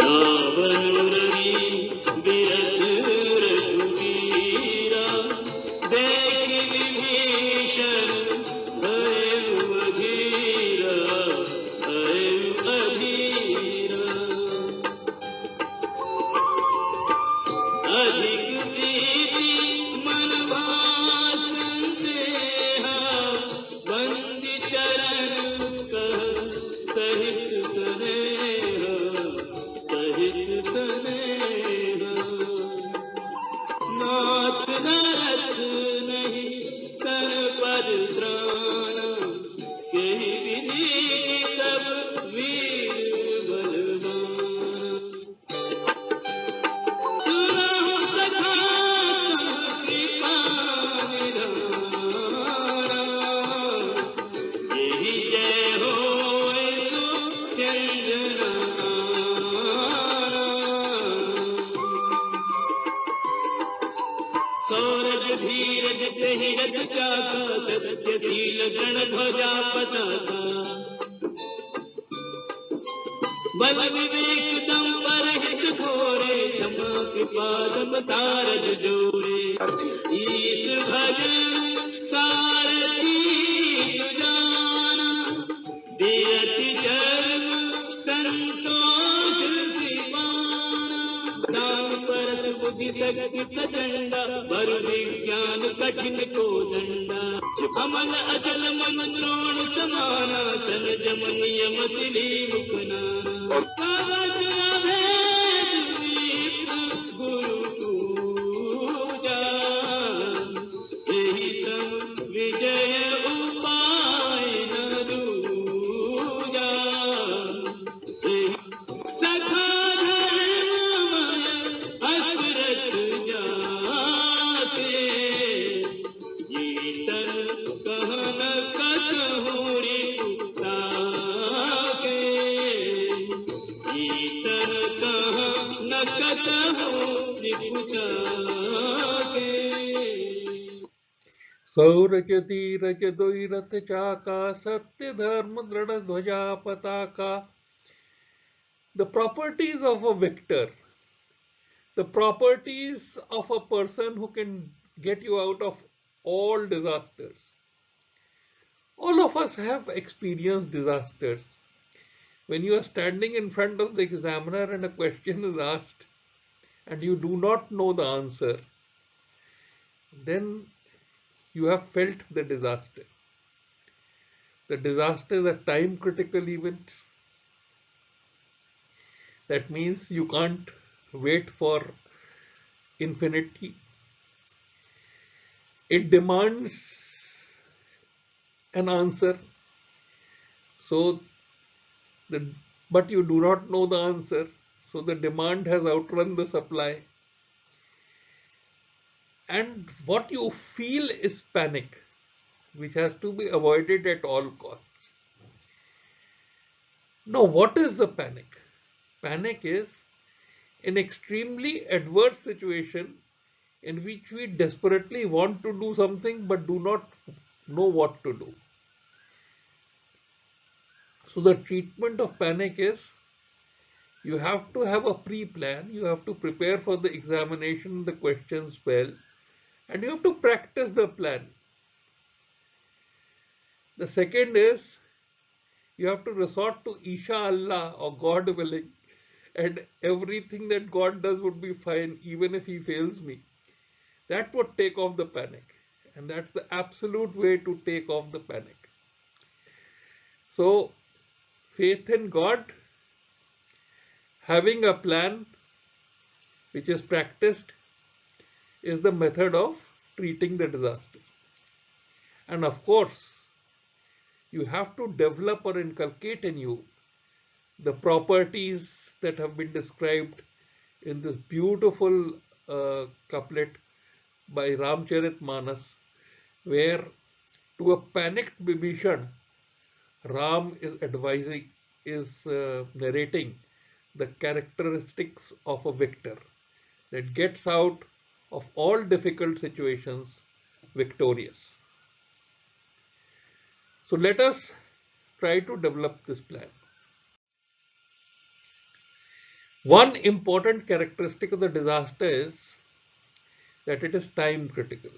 Ravan Ravi breadth रघुबीरा देखि विभीषण भयउ अधीरा भयउ अधीरा अधिक प्रीति मन भास संदेहा बंदी चरण कह सहित सनेहा सहित सनेहा नाथ नरथ नहीं कर पद त्राण केहि विधि सब वीर बलवान सुनहुँ सखा कृपा निधाना जेहि जय होय सो चंदना सौरज धीरज तेहि रथ चाका सत्यशील गण ध्वजा पताका बल विवेक दंबर हित घोरे क्षमा कृपा दमतारज जोरे ईश भजन सारथी सुजाना बिरति जन्म संतोष कृपाना दान परस बुद्धि शक्ति प्रचंडा बल विज्ञान कठिन को दंडा अमल अचल मन द्रोण समाना सन जम नियम सिली मुखनाना कवच अभेद विप्र गुरु पूजा एहि सम विजय उपाय न दूजा सखा धर्ममय असुरथ जाते जीतन कहन कतहु रिपुताके जीतन कहन कतहु रिपुताके सौरज धीरज दोई रथ चाका सत्य धर्म दृढ़ ध्वजा पताका. The properties of a victor, the properties of a person who can get you out of all disasters. All of us have experienced disasters. When you are standing in front of the examiner and a question is asked and you do not know the answer, then you have felt the disaster. The disaster is a time critical event. That means you can't wait for infinity. It demands an answer. But you do not know the answer. So the demand has outrun the supply. And what you feel is panic, which has to be avoided at all costs. Now, what is the panic? Panic is an extremely adverse situation in which we desperately want to do something but do not know what to do. So the treatment of panic is you have to have a pre-plan, you have to prepare for the examination, the questions well, and you have to practice the plan. The second is you have to resort to Isha Allah or God willing, and everything that God does would be fine even if He fails me. That would take off the panic, and that's the absolute way to take off the panic. So, faith in God, having a plan which is practiced, is the method of treating the disaster. And of course, you have to develop or inculcate in you the properties that have been described in this beautiful couplet by Ramcharitmanas, where to a panicked Bibhishan, Ram is narrating the characteristics of a victor that gets out of all difficult situations victorious. So let us try to develop this plan. One important characteristic of the disaster is that it is time critical.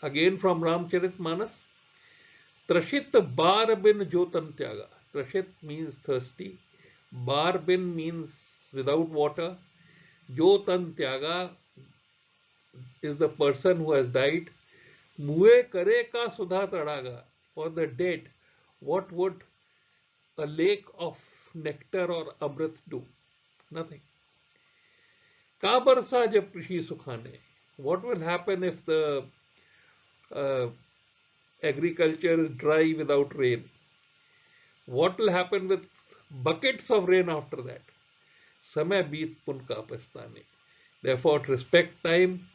Again from Ramcharitmanas, Trashit bar bin jotam tyaga. Trashit means thirsty. Bar bin means without water. Jotan tyaga is the person who has died. Muhe kare ka sudha tadaga. For the dead, what would a lake of nectar or amrit do? Nothing. Ka barsa jab krishi sukhane. What will happen if the uh, agriculture is dry without rain? What will happen with buckets of rain after that? Samay beet pun ka pastane. Therefore, respect time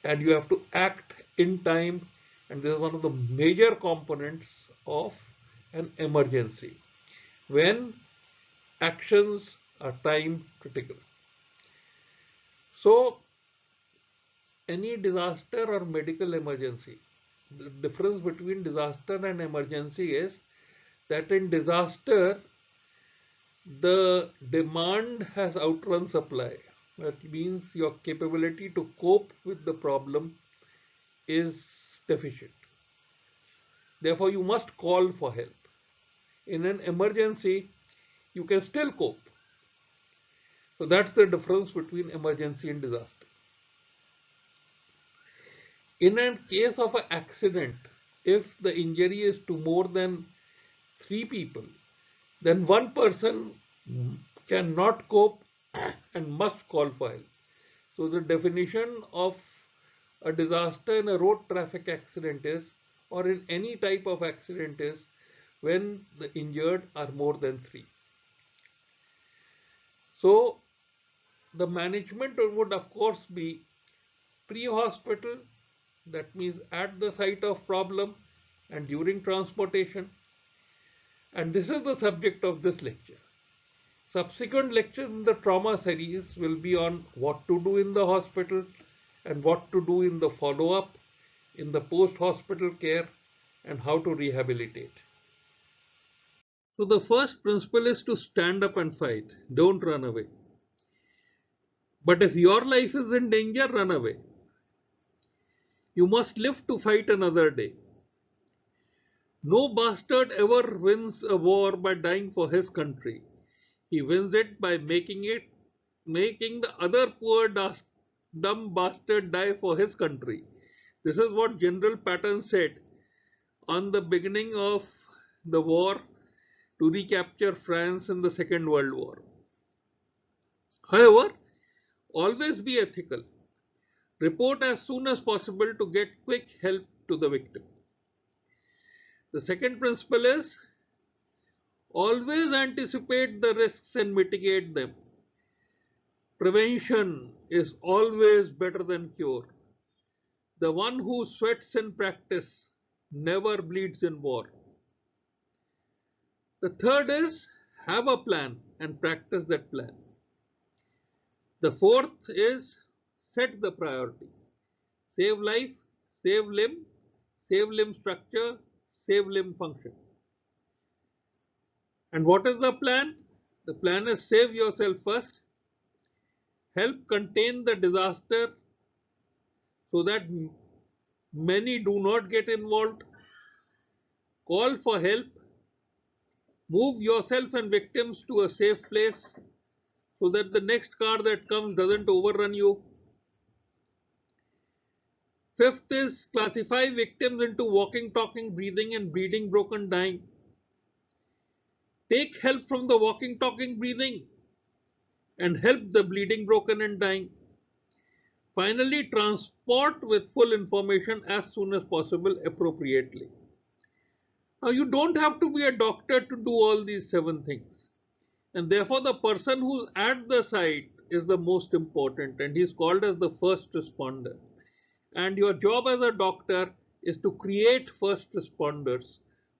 and you have to act in time. And this is one of the major components of an emergency when actions are time critical. So, any disaster or medical emergency, the difference between disaster and emergency is that in disaster, the demand has outrun supply. That means your capability to cope with the problem is deficient. Therefore, you must call for help. In an emergency, you can still cope. So that's the difference between emergency and disaster. In a case of an accident, if the injury is to more than 3 people, then one person cannot cope and must call for help. So the definition of a disaster in a road traffic accident is, or in any type of accident is, when the injured are more than 3. So the management would of course be pre-hospital, that means at the site of problem and during transportation. And this is the subject of this lecture. Subsequent lectures in the trauma series will be on what to do in the hospital and what to do in the follow-up, in the post-hospital care, and how to rehabilitate. So the first principle is to stand up and fight. Don't run away. But if your life is in danger, run away. You must live to fight another day. No bastard ever wins a war by dying for his country. He wins it by making the other poor dumb bastard die for his country. This is what General Patton said on the beginning of the war to recapture France in the Second World War. However, always be ethical. Report as soon as possible to get quick help to the victim. The second principle is always anticipate the risks and mitigate them. Prevention is always better than cure. The one who sweats in practice never bleeds in war. The third is have a plan and practice that plan. The fourth is set the priority. Save life, save limb structure, save limb function. And what is the plan? The plan is save yourself first, help contain the disaster so that many do not get involved, call for help, move yourself and victims to a safe place so that the next car that comes doesn't overrun you. Fifth is classify victims into walking, talking, breathing, and bleeding, broken, dying. Take help from the walking, talking, breathing and help the bleeding, broken, and dying. Finally, transport with full information as soon as possible appropriately. Now, you don't have to be a doctor to do all these 7 things. And therefore, the person who's at the site is the most important, and he's called as the first responder. And your job as a doctor is to create first responders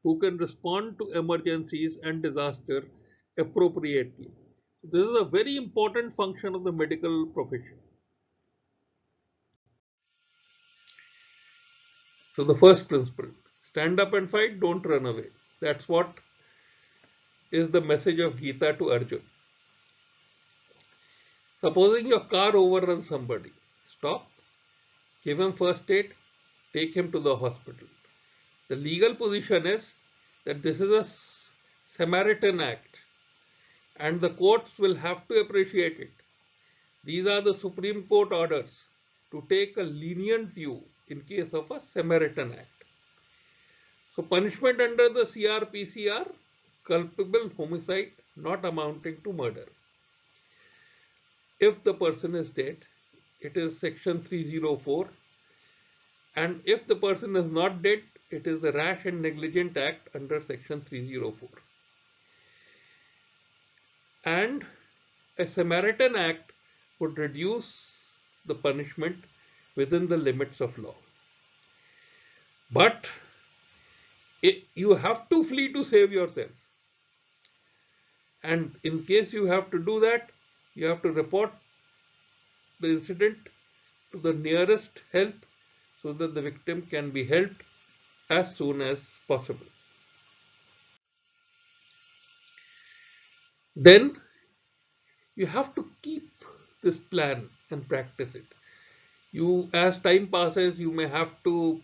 who can respond to emergencies and disaster appropriately. This is a very important function of the medical profession. So the first principle, stand up and fight, don't run away. That's what is the message of Gita to Arjun. Supposing your car overruns somebody, stop, give him first aid, take him to the hospital. The legal position is that this is a Samaritan Act and the courts will have to appreciate it. These are the Supreme Court orders to take a lenient view in case of a Samaritan Act. So punishment under the CRPC are culpable homicide not amounting to murder. If the person is dead, it is section 304, and if the person is not dead, it is the Rash and Negligent Act under section 304. And a Samaritan Act would reduce the punishment within the limits of law. But you have to flee to save yourself. And in case you have to do that, you have to report the incident to the nearest help so that the victim can be helped as soon as possible. Then you have to keep this plan and practice it. As time passes, you may have to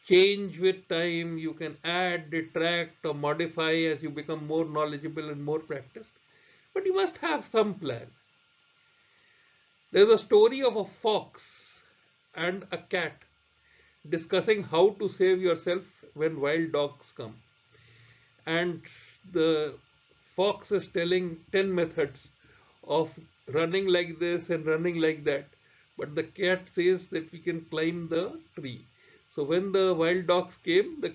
change with time. You can add, detract, or modify as you become more knowledgeable and more practiced. But you must have some plan. There's a story of a fox and a cat discussing how to save yourself when wild dogs come. And the fox is telling 10 methods of running like this and running like that. But the cat says that we can climb the tree. So when the wild dogs came, the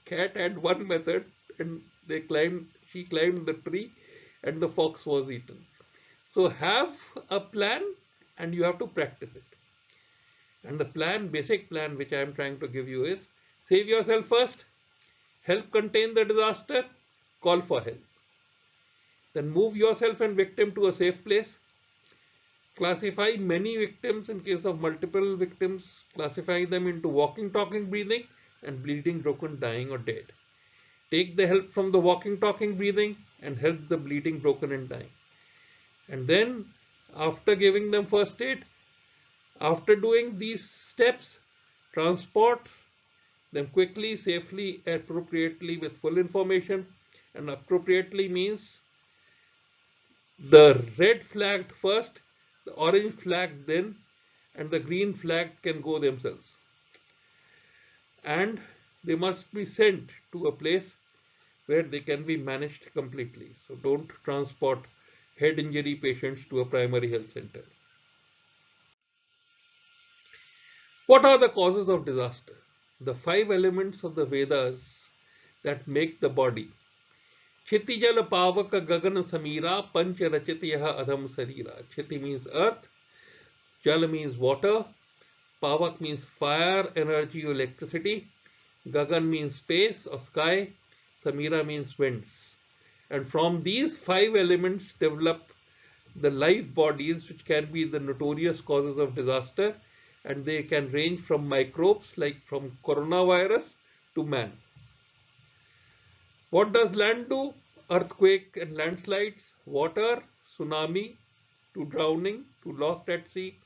cat had one method and she climbed the tree and the fox was eaten. So have a plan and you have to practice it. And the basic plan which I am trying to give you is save yourself first, help contain the disaster, call for help. Then move yourself and victim to a safe place. Classify many victims in case of multiple victims. Classify them into walking, talking, breathing, and bleeding, broken, dying, or dead. Take the help from the walking, talking, breathing, and help the bleeding, broken, and dying. And then, after giving them first aid, after doing these steps, transport them quickly, safely, appropriately with full information. And appropriately means the red flagged first, the orange flag then, and the green flag can go themselves. And they must be sent to a place where they can be managed completely. So don't transport head injury patients to a primary health center. What are the causes of disaster? The 5 elements of the Vedas that make the body. Chitijal Pavaka Gagan Samira Panch Rachit Yaha Adham Sarira. Chiti means earth, Jal means water, Pavak means fire, energy, electricity, Gagan means space or sky, Samira means winds. And from these 5 elements develop the live bodies which can be the notorious causes of disaster, and they can range from microbes like from coronavirus to man. What does land do? Earthquake and landslides, water, tsunami, to drowning, to lost at sea,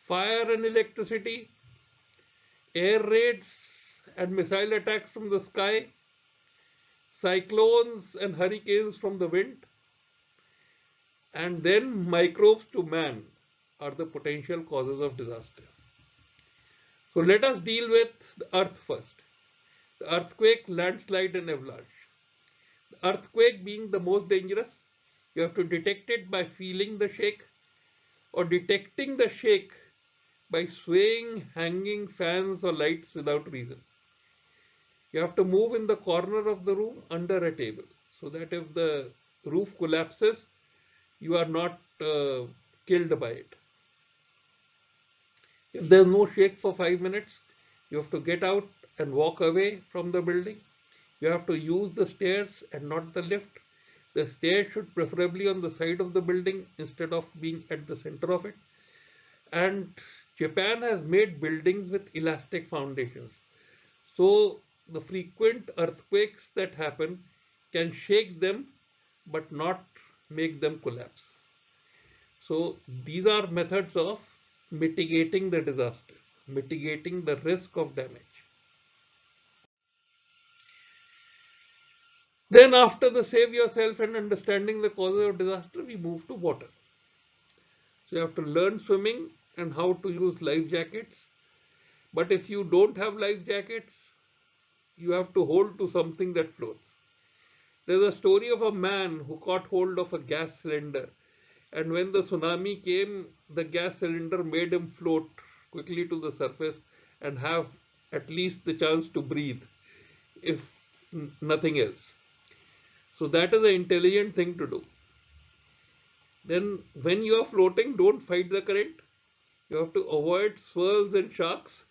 fire and electricity, air raids and missile attacks from the sky, cyclones and hurricanes from the wind, and then microbes to man are the potential causes of disaster. So let us deal with the earth first. The earthquake, landslide and avalanche. The earthquake being the most dangerous, you have to detect it by feeling the shake or detecting the shake by swaying, hanging fans or lights without reason. You have to move in the corner of the room under a table so that if the roof collapses, you are not killed by it. If there's no shake for 5 minutes, you have to get out and walk away from the building. You have to use the stairs and not the lift. The stairs should preferably on the side of the building instead of being at the center of it. And Japan has made buildings with elastic foundations. So the frequent earthquakes that happen can shake them but not make them collapse. So these are methods of mitigating the disaster, mitigating the risk of damage. Then after the save yourself and understanding the causes of disaster, we move to water. So you have to learn swimming and how to use life jackets. But if you don't have life jackets, you have to hold to something that floats. There's a story of a man who caught hold of a gas cylinder, and when the tsunami came, the gas cylinder made him float quickly to the surface and have at least the chance to breathe, if nothing else. So that is an intelligent thing to do. Then when you are floating, don't fight the current. You have to avoid swirls and sharks.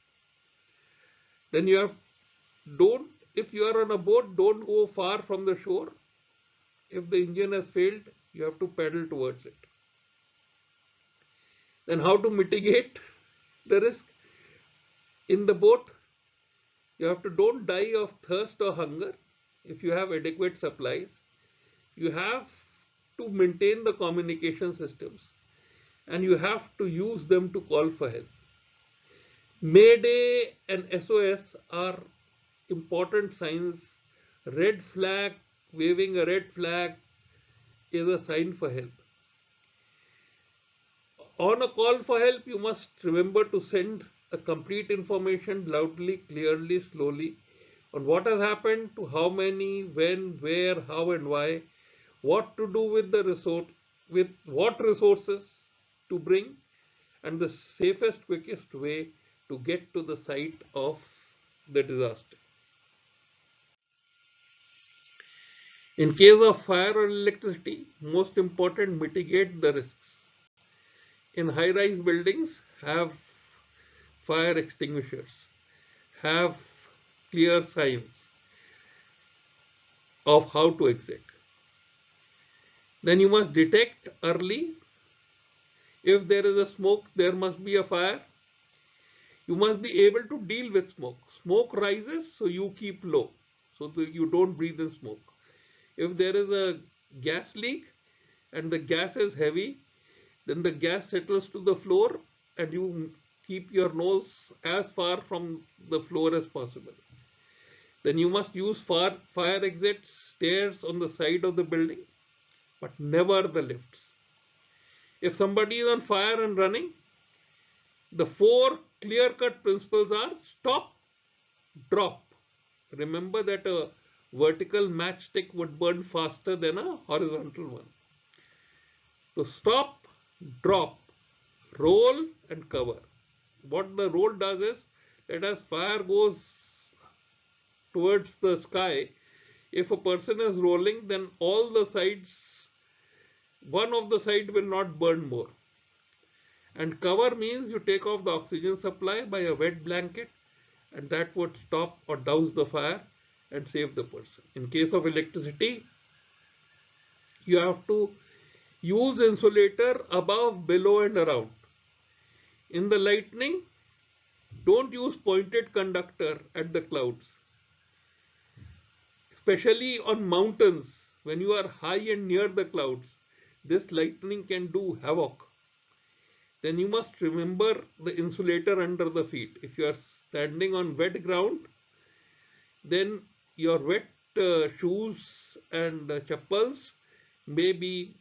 Then you have don't if you are on a boat, don't go far from the shore. If the engine has failed, you have to paddle towards it. Then how to mitigate the risk in the boat? You have to don't die of thirst or hunger if you have adequate supplies. You have to maintain the communication systems and you have to use them to call for help. Mayday and SOS are important signs. Red flag, waving a red flag is a sign for help. On a call for help, you must remember to send a complete information loudly, clearly, slowly on what has happened, to how many, when, where, how and why, what to do with the resource, with what resources to bring, and the safest, quickest way to get to the site of the disaster. In case of fire or electricity, most important, mitigate the risks. In high-rise buildings, have fire extinguishers, have clear signs of how to exit. Then you must detect early. If there is a smoke, there must be a fire. You must be able to deal with smoke. Smoke rises, so you keep low, so that you don't breathe in smoke. If there is a gas leak and the gas is heavy, then the gas settles to the floor and you keep your nose as far from the floor as possible. Then you must use fire exits, stairs on the side of the building, but never the lifts. If somebody is on fire and running, the four clear-cut principles are stop, drop. Remember that a vertical matchstick would burn faster than a horizontal one. So stop, drop, roll and cover. What the roll does is that as fire goes towards the sky, if a person is rolling, then all the sides, one of the side will not burn more. And cover means you take off the oxygen supply by a wet blanket, and that would stop or douse the fire and save the person. In case of electricity, you have to use insulator above, below and around. In the lightning, don't use pointed conductor at the clouds. Especially on mountains, when you are high and near the clouds, this lightning can do havoc. Then you must remember the insulator under the feet. If you are standing on wet ground, then your wet shoes and chappals may be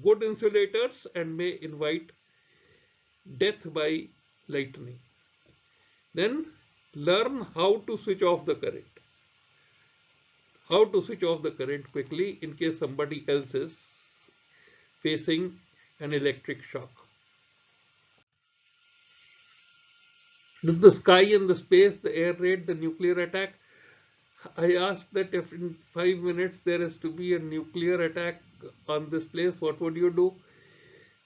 good insulators and may invite death by lightning. Then learn how to switch off the current. How to switch off the current quickly in case somebody else is facing an electric shock. The sky and the space, the air raid, the nuclear attack. I asked that if in 5 minutes there is to be a nuclear attack on this place, what would you do?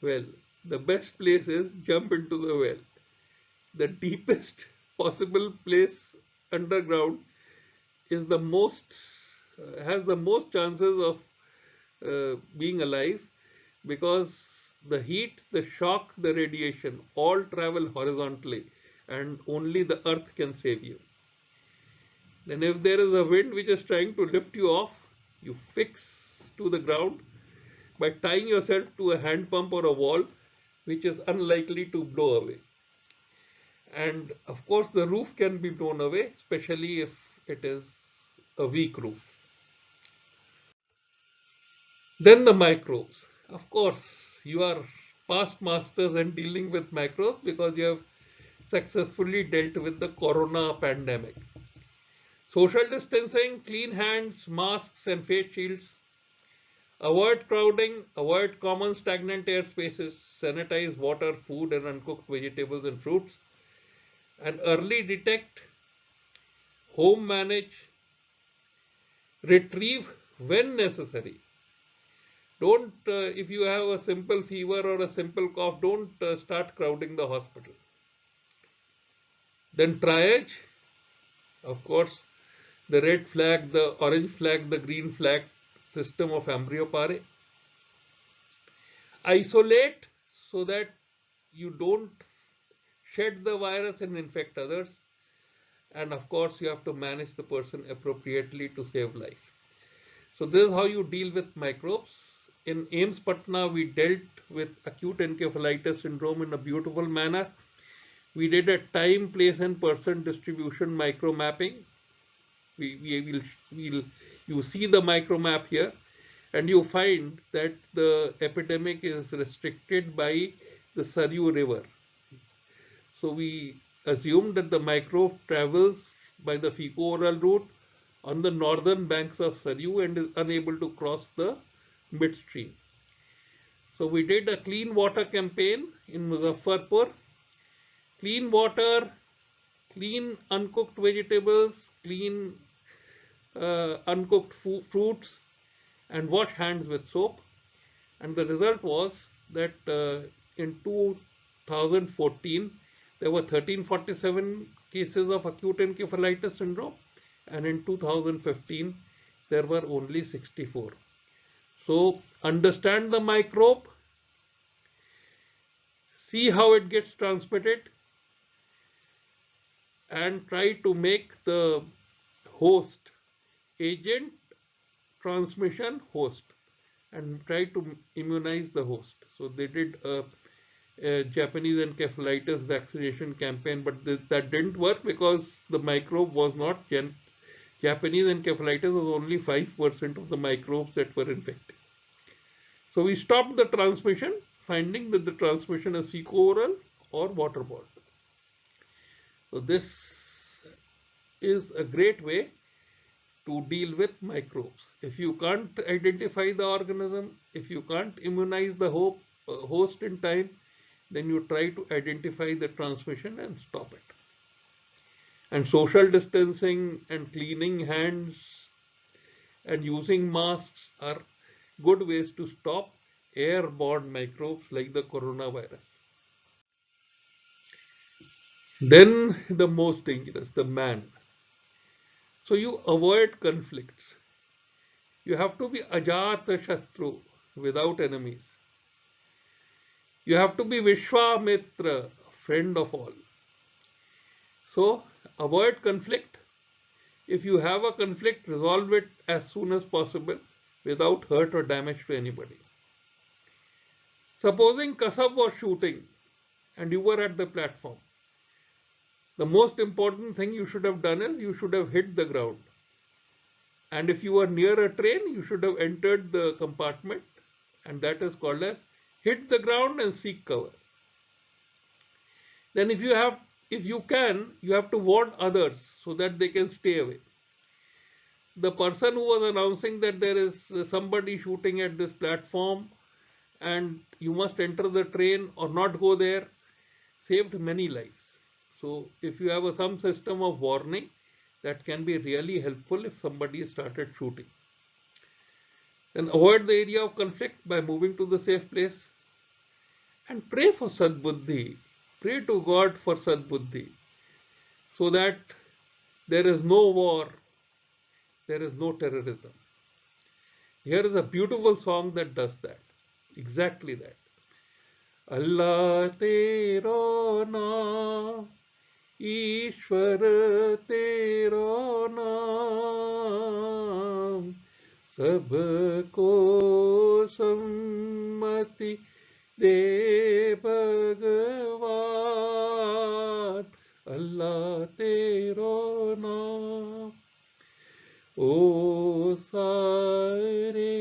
Well, the best place is jump into the well. The deepest possible place underground is the most has the most chances of being alive, because the heat, the shock, the radiation all travel horizontally and only the earth can save you. Then if there is a wind which is trying to lift you off, you fix to the ground by tying yourself to a hand pump or a wall which is unlikely to blow away. And of course, the roof can be blown away, especially if it is a weak roof. Then the microbes. Of course, you are past masters in dealing with microbes because you have successfully dealt with the corona pandemic. Social distancing, clean hands, masks, and face shields. Avoid crowding, avoid common stagnant air spaces, sanitize water, food, and uncooked vegetables and fruits, and early detect, home manage, retrieve when necessary. Don't, if you have a simple fever or a simple cough, don't start crowding the hospital. Then triage, of course, the red flag, the orange flag, the green flag system of Amblyopare. Isolate so that you don't shed the virus and infect others. And of course, you have to manage the person appropriately to save life. So this is how you deal with microbes. In AIIMS Patna, we dealt with acute encephalitis syndrome in a beautiful manner. We did a time, place, and person distribution micro mapping. We'll you see the micro map here, and you find that the epidemic is restricted by the Saryu River. So we assume that the microbe travels by the fecal-oral route on the northern banks of Saryu and is unable to cross the midstream. So we did a clean water campaign in Muzaffarpur. Clean water, clean uncooked vegetables, clean uncooked fruits, and wash hands with soap. And the result was that in 2014, there were 1347 cases of acute encephalitis syndrome, and in 2015, there were only 64. So understand the microbe, see how it gets transmitted, and try to make the host agent transmission host and try to immunize the host. So they did a Japanese encephalitis vaccination campaign, but that didn't work because the microbe was not Japanese encephalitis was only 5% of the microbes that were infected. So we stopped the transmission, finding that the transmission is fecal-oral or waterborne. So this is a great way to deal with microbes. If you can't identify the organism, if you can't immunize the host in time, then you try to identify the transmission and stop it. And social distancing and cleaning hands and using masks are good ways to stop airborne microbes like the coronavirus. Then the most dangerous, the man. So you avoid conflicts. You have to be Ajata Shatru, without enemies. You have to be Vishwamitra, friend of all. So avoid conflict. If you have a conflict, resolve it as soon as possible without hurt or damage to anybody. Supposing Kasab was shooting and you were at the platform, the most important thing you should have done is you should have hit the ground. And if you were near a train, you should have entered the compartment, and that is called as hit the ground and seek cover. Then if you can, you have to warn others so that they can stay away. The person who was announcing that there is somebody shooting at this platform and you must enter the train or not go there saved many lives. So if you have some system of warning, that can be really helpful if somebody started shooting. Then avoid the area of conflict by moving to the safe place and pray for Sadbuddhi. Pray to God for Sadbuddhi so that there is no war, there is no terrorism. Here is a beautiful song that does that. Exactly that. Allah tero naam, Ishwar tero naam, sabko sammati दे भगवान अल्लाह तेरो नाम। ओ सारे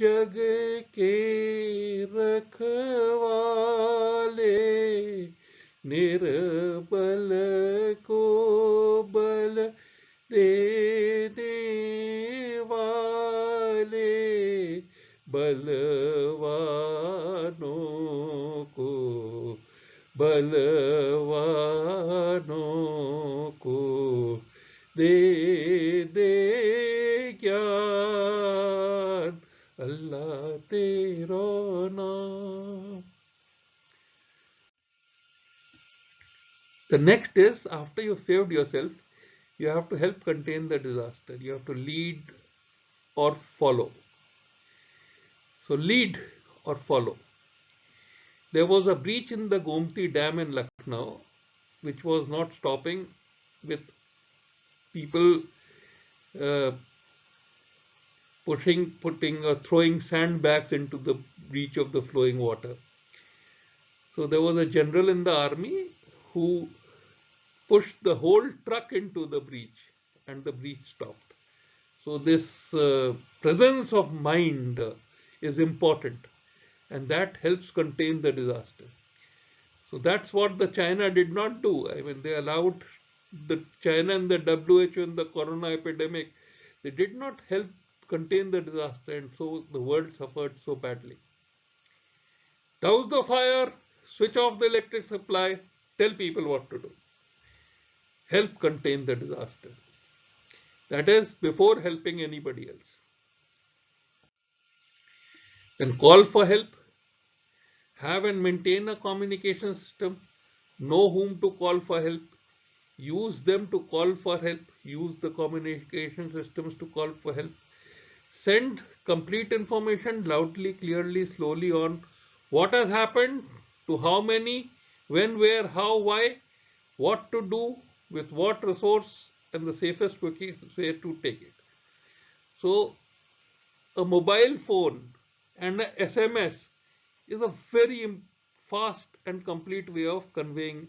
जग के रखवाले, निर्बल को बल देने वाले, बलवानों को दे दे ज्ञान अल्लाह तेरो नाम। The next is, after you've saved yourself, you have to help contain the disaster. You have to lead or follow. So lead or follow. There was a breach in the Gomti Dam in Lucknow, which was not stopping, with people putting or throwing sandbags into the breach of the flowing water. So there was a general in the army who pushed the whole truck into the breach, and the breach stopped. So this presence of mind is important, and that helps contain the disaster. So that's what the China did not do. I mean, they allowed the China and the WHO in the corona epidemic. They did not help contain the disaster, and so the world suffered so badly. Douse the fire, switch off the electric supply, tell people what to do. Help contain the disaster. That is, before helping anybody else. Then call for help. Have and maintain a communication system. Know whom to call for help. Use them to call for help. Use the communication systems to call for help. Send complete information loudly, clearly, slowly on what has happened, to how many, when, where, how, why, what to do, with what resource, and the safest way to take it. So a mobile phone and a SMS is a very fast and complete way of conveying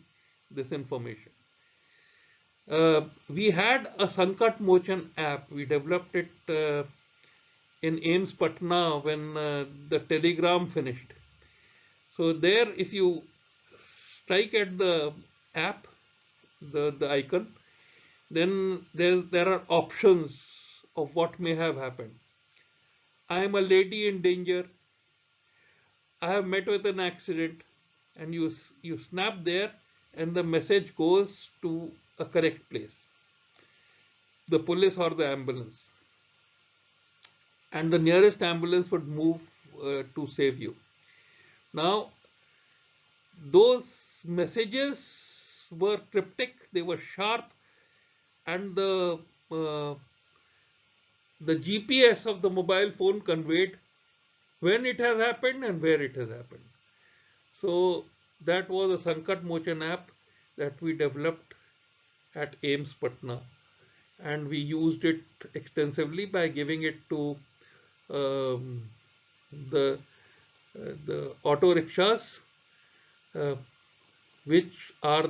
this information. We had a Sankat Mochan app. We developed it in AIIMS Patna when the telegram finished. So there, if you strike at the app, the icon, then there are options of what may have happened. I am a lady in danger. I have met with an accident, and you snap there, and the message goes to a correct place, the police or the ambulance, and the nearest ambulance would move to save you. Now, those messages were cryptic, they were sharp, and the GPS of the mobile phone conveyed when it has happened and where it has happened. So that was a Sankat Mochan app that we developed at AIIMS Patna, and we used it extensively by giving it to um, the auto rickshaws, which are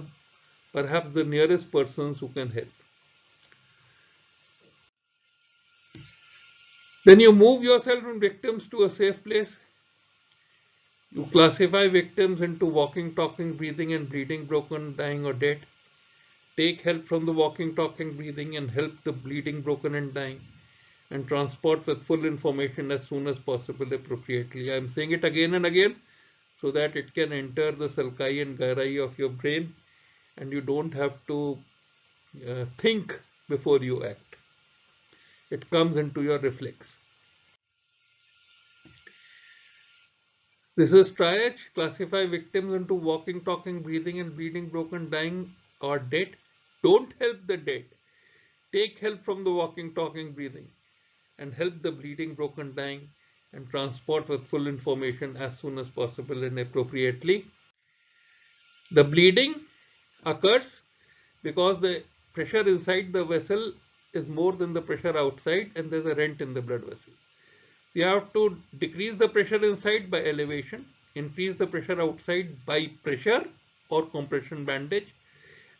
perhaps the nearest persons who can help. Then you move yourself and victims to a safe place. You classify victims into walking, talking, breathing, and bleeding, broken, dying, or dead. Take help from the walking, talking, breathing, and help the bleeding, broken, and dying, and transport with full information as soon as possible appropriately. I am saying it again and again so that it can enter the salkai and gairai of your brain, and you don't have to think before you act. It comes into your reflex. This is triage. Classify victims into walking, talking, breathing, and bleeding, broken, dying, or dead. Don't help the dead. Take help from the walking, talking, breathing, and help the bleeding, broken, dying, and transport with full information as soon as possible and appropriately. The bleeding occurs because the pressure inside the vessel is more than the pressure outside, and there's a rent in the blood vessel. You have to decrease the pressure inside by elevation, increase the pressure outside by pressure or compression bandage,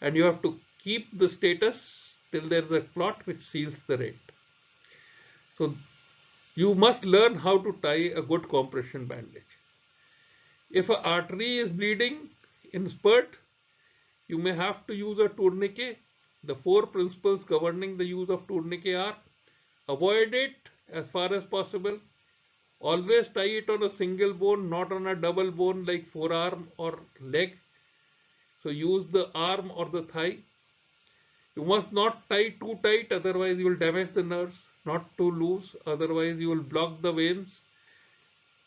and you have to keep the status till there is a clot which seals the rent. So you must learn how to tie a good compression bandage. If an artery is bleeding in spurt, you may have to use a tourniquet. The 4 principles governing the use of tourniquet are: avoid it as far as possible, always tie it on a single bone, not on a double bone like forearm or leg. So use the arm or the thigh. You must not tie too tight, otherwise you will damage the nerves. Not too loose, otherwise you will block the veins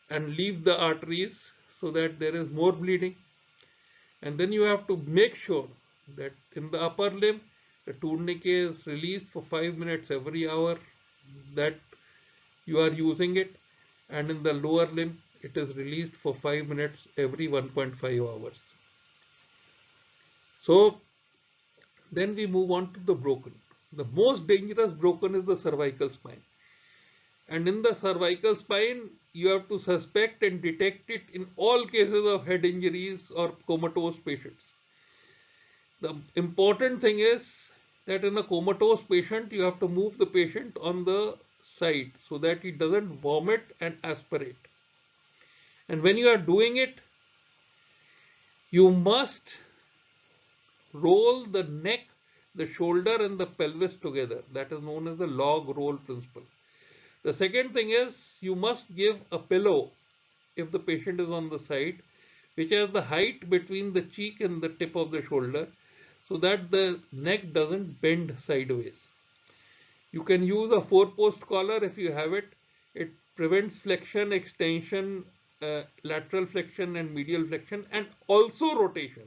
and leave the arteries so that there is more bleeding. And then you have to make sure that in the upper limb, the tourniquet is released for 5 minutes every hour that you are using it, and in the lower limb, it is released for 5 minutes every 1.5 hours. So then we move on to the broken. The most dangerous broken is the cervical spine. And in the cervical spine, you have to suspect and detect it in all cases of head injuries or comatose patients. The important thing is that in a comatose patient, you have to move the patient on the side so that he doesn't vomit and aspirate. And when you are doing it, you must roll the neck, the shoulder and the pelvis together. That is known as the log roll principle. The second thing is you must give a pillow if the patient is on the side, which has the height between the cheek and the tip of the shoulder, so that the neck doesn't bend sideways. You can use a 4-post collar if you have it. It prevents flexion, extension, lateral flexion and medial flexion, and also rotation.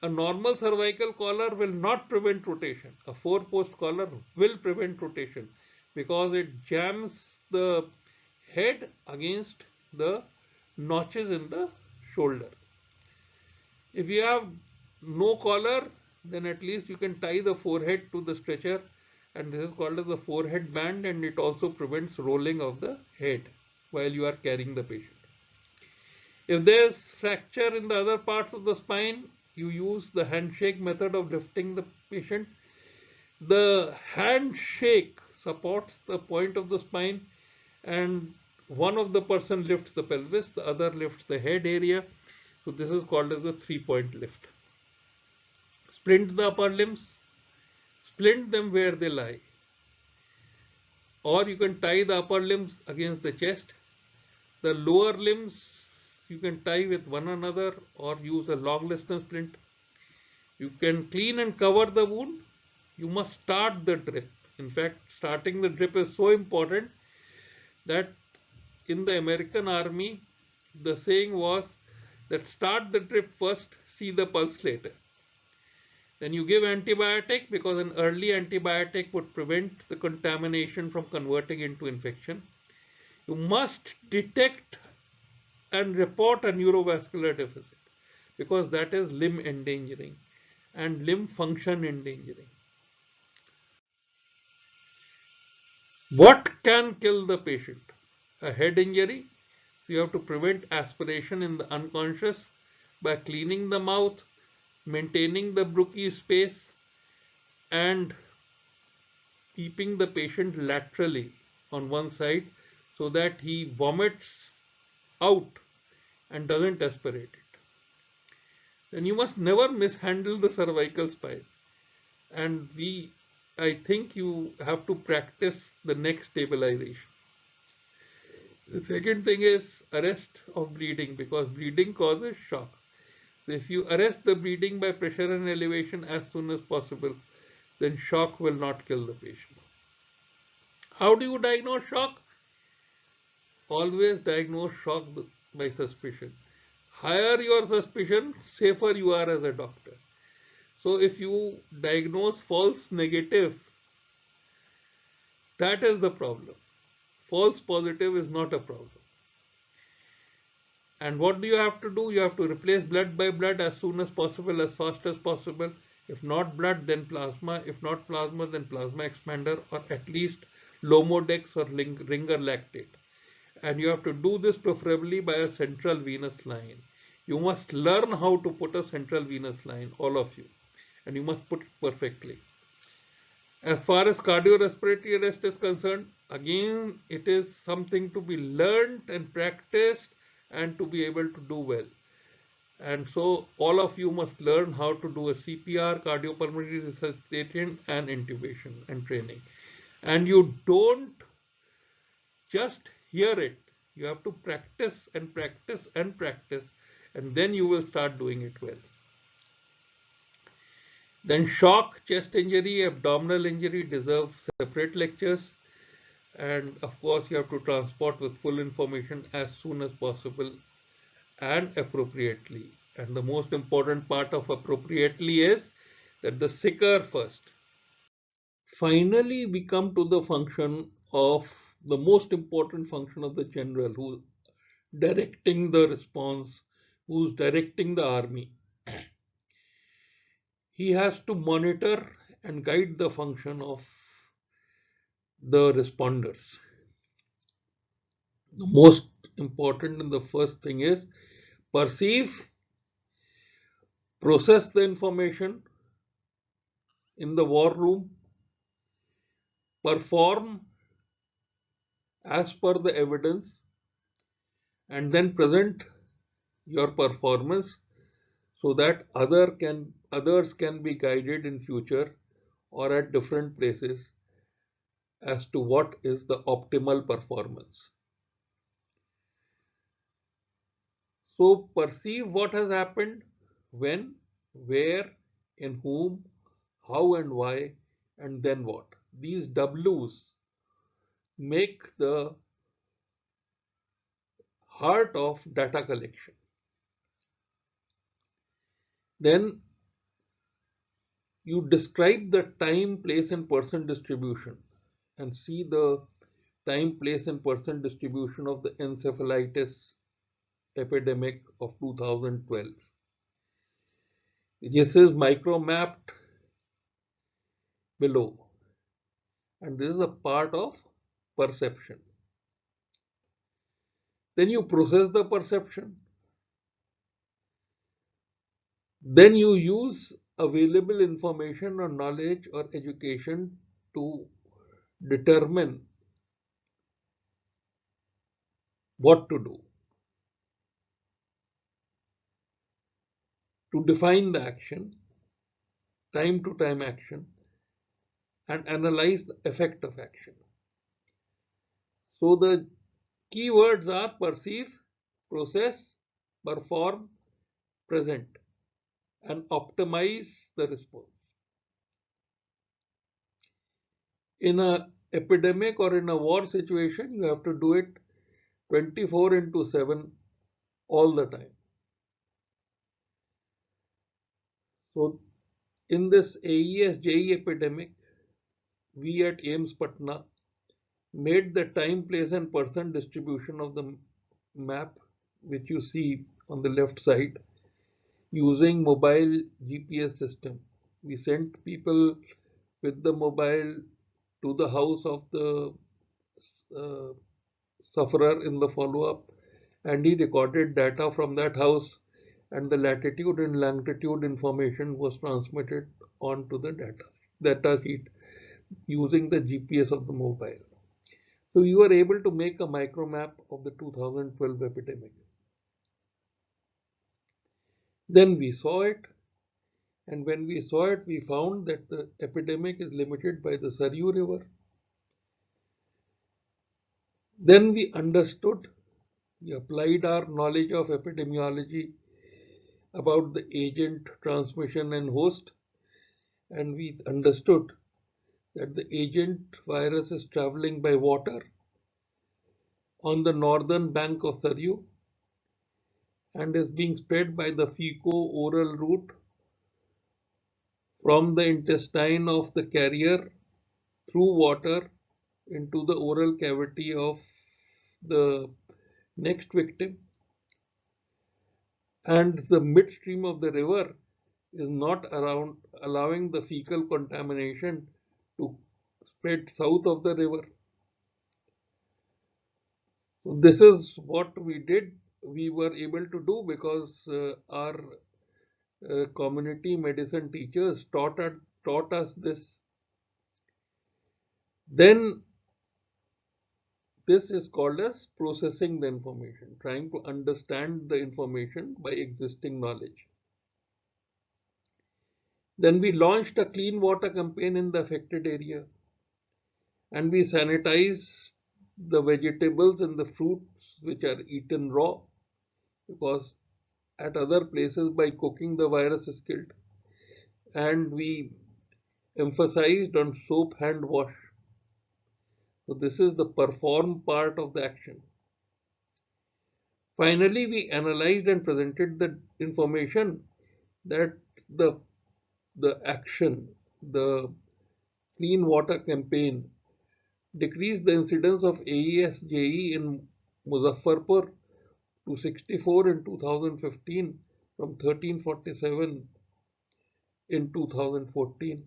A normal cervical collar will not prevent rotation. A 4-post collar will prevent rotation because it jams the head against the notches in the shoulder. If you have no collar, then at least you can tie the forehead to the stretcher, and this is called as the forehead band, and it also prevents rolling of the head while you are carrying the patient. If there is fracture in the other parts of the spine, you use the handshake method of lifting the patient. The handshake supports the point of the spine, and one of the person lifts the pelvis, the other lifts the head area. So this is called as the 3-point lift. Splint the upper limbs, splint them where they lie. Or you can tie the upper limbs against the chest. The lower limbs you can tie with one another or use a long listener splint. You can clean and cover the wound. You must start the drip. In fact, starting the drip is so important that in the American Army, the saying was that start the drip first, see the pulse later. Then you give antibiotic because an early antibiotic would prevent the contamination from converting into infection. You must detect and report a neurovascular deficit because that is limb endangering and limb function endangering. What can kill the patient? A head injury. So you have to prevent aspiration in the unconscious by cleaning the mouth, maintaining the Brookie space, and keeping the patient laterally on one side so that he vomits out and doesn't aspirate it. Then you must never mishandle the cervical spine. And I think you have to practice the neck stabilization. The second thing is arrest of bleeding because bleeding causes shock. So if you arrest the bleeding by pressure and elevation as soon as possible, then shock will not kill the patient. How do you diagnose shock? Always diagnose shock by suspicion. Higher your suspicion, safer you are as a doctor. So if you diagnose false negative, that is the problem. False positive is not a problem. And what do you have to do? You have to replace blood by blood as soon as possible, as fast as possible. If not blood, then plasma. If not plasma, then plasma expander or at least Lomodex or Ringer lactate. and you have to do this preferably by a central venous line. You must learn how to put a central venous line, all of you, and you must put it perfectly. As far as cardiorespiratory arrest is concerned, again, it is something to be learned and practiced and to be able to do well. And so all of you must learn how to do a CPR, cardiopulmonary resuscitation, and intubation and training. And you don't just hear it. You have to practice and practice and practice, and then you will start doing it well. Then shock, chest injury, abdominal injury deserve separate lectures. And of course, you have to transport with full information as soon as possible and appropriately. And the most important part of appropriately is that the sicker first. Finally, we come to the function of the most important function of the general, who's directing the response, who's directing the army. He has to monitor and guide the function of the responders. The most important and the first thing is perceive, process the information in the war room, perform as per the evidence, and then present your performance so that others can be guided in future or at different places as to what is the optimal performance. So perceive what has happened, when, where, in whom, how and why, and then what. These W's make the heart of data collection. Then you describe the time, place, and person distribution and see the time, place, and person distribution of the encephalitis epidemic of 2012. This is micro mapped below, and this is a part of perception. Then you process the perception. Then you use available information or knowledge or education to determine what to do, to define the action, time to time action, and analyze the effect of action. So the keywords are perceive, process, perform, present, and optimize the response. In a epidemic or in a war situation, you have to do it 24/7 all the time. So in this AES JE epidemic, we at AIIMS Patna made the time, place, and person distribution of the map, which you see on the left side, using mobile GPS system. We sent people with the mobile to the house of the uh, sufferer in the follow-up, and he recorded data from that house, and the latitude and longitude information was transmitted onto the data sheet using the GPS of the mobile. So you were able to make a micro map of the 2012 epidemic. Then we saw it, and when we saw it, we found that the epidemic is limited by the Saryu River. Then we understood, we applied our knowledge of epidemiology about the agent, transmission, and host, and we understood that the agent virus is traveling by water on the northern bank of Saryu and is being spread by the fecal-oral route from the intestine of the carrier through water into the oral cavity of the next victim, and the midstream of the river is not around allowing the fecal contamination to spread south of the river. This is what we did. We were able to do because our community medicine teachers taught us this. Then this is called as processing the information, trying to understand the information by existing knowledge. Then we launched a clean water campaign in the affected area, and we sanitized the vegetables and the fruits which are eaten raw, because at other places by cooking the virus is killed. And we emphasized on soap hand wash. So this is the perform part of the action. Finally, we analyzed and presented the information that the action, the clean water campaign, decreased the incidence of AES JE in Muzaffarpur to 64 in 2015 from 1347 in 2014,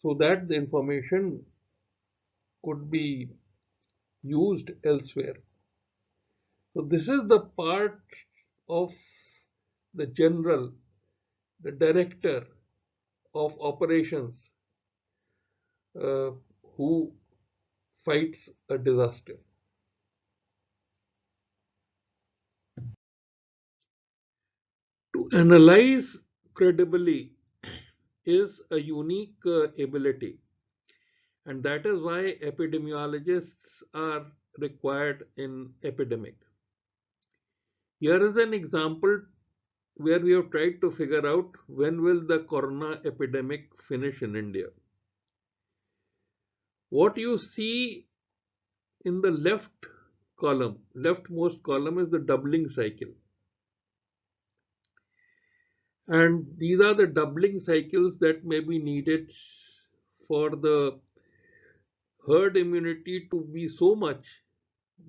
so that the information could be used elsewhere. So this is the part of the general, the director of operations, uh, who fights a disaster. To analyze credibly is a unique ability, and that is why epidemiologists are required in epidemic. Here is an example where we have tried to figure out when will the corona epidemic finish in India. What you see in the leftmost column is the doubling cycle. And these are the doubling cycles that may be needed for the herd immunity to be so much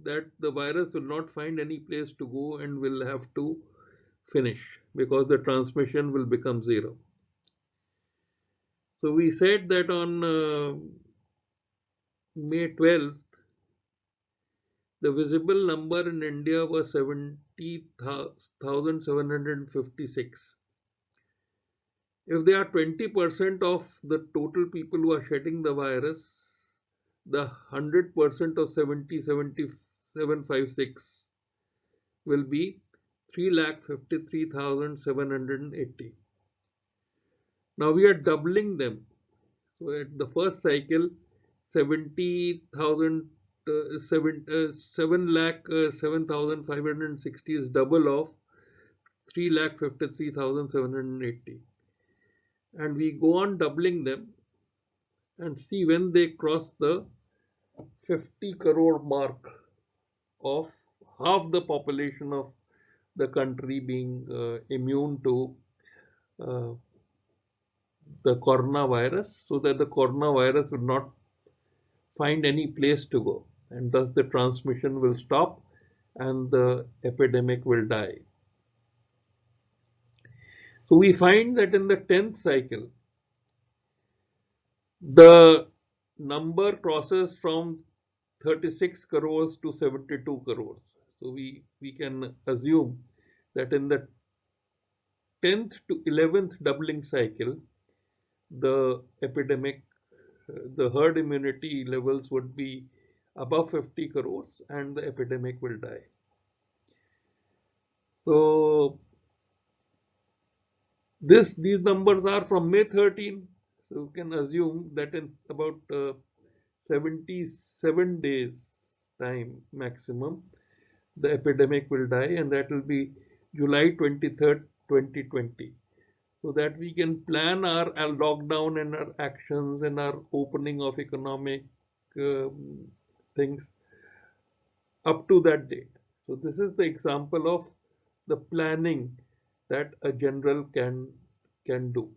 that the virus will not find any place to go and will have to finish, because the transmission will become zero. So we said that on May 12th, the visible number in India was 70,756. If they are 20% of the total people who are shedding the virus, the 100% of 77,56 will be 3,53,780. Now we are doubling them. So at the first cycle, 70,000 7 lakh 7,560 is double of 3,53,780, and we go on doubling them and see when they cross the 50 crore mark of half the population of the country being immune to uh, the coronavirus, so that the coronavirus will not find any place to go, and thus the transmission will stop and the epidemic will die. So we find that in the 10th cycle, the number crosses from 36 crores to 72 crores. So we can assume that in the 10th to 11th doubling cycle, the epidemic, the herd immunity levels would be above 50 crores and the epidemic will die. So these numbers are from May 13. So you can assume that in about 77 days time maximum, the epidemic will die, and that will be July 23rd, 2020. So that we can plan our lockdown and our actions and our opening of economic things up to that date. So this is the example of the planning that a general can do.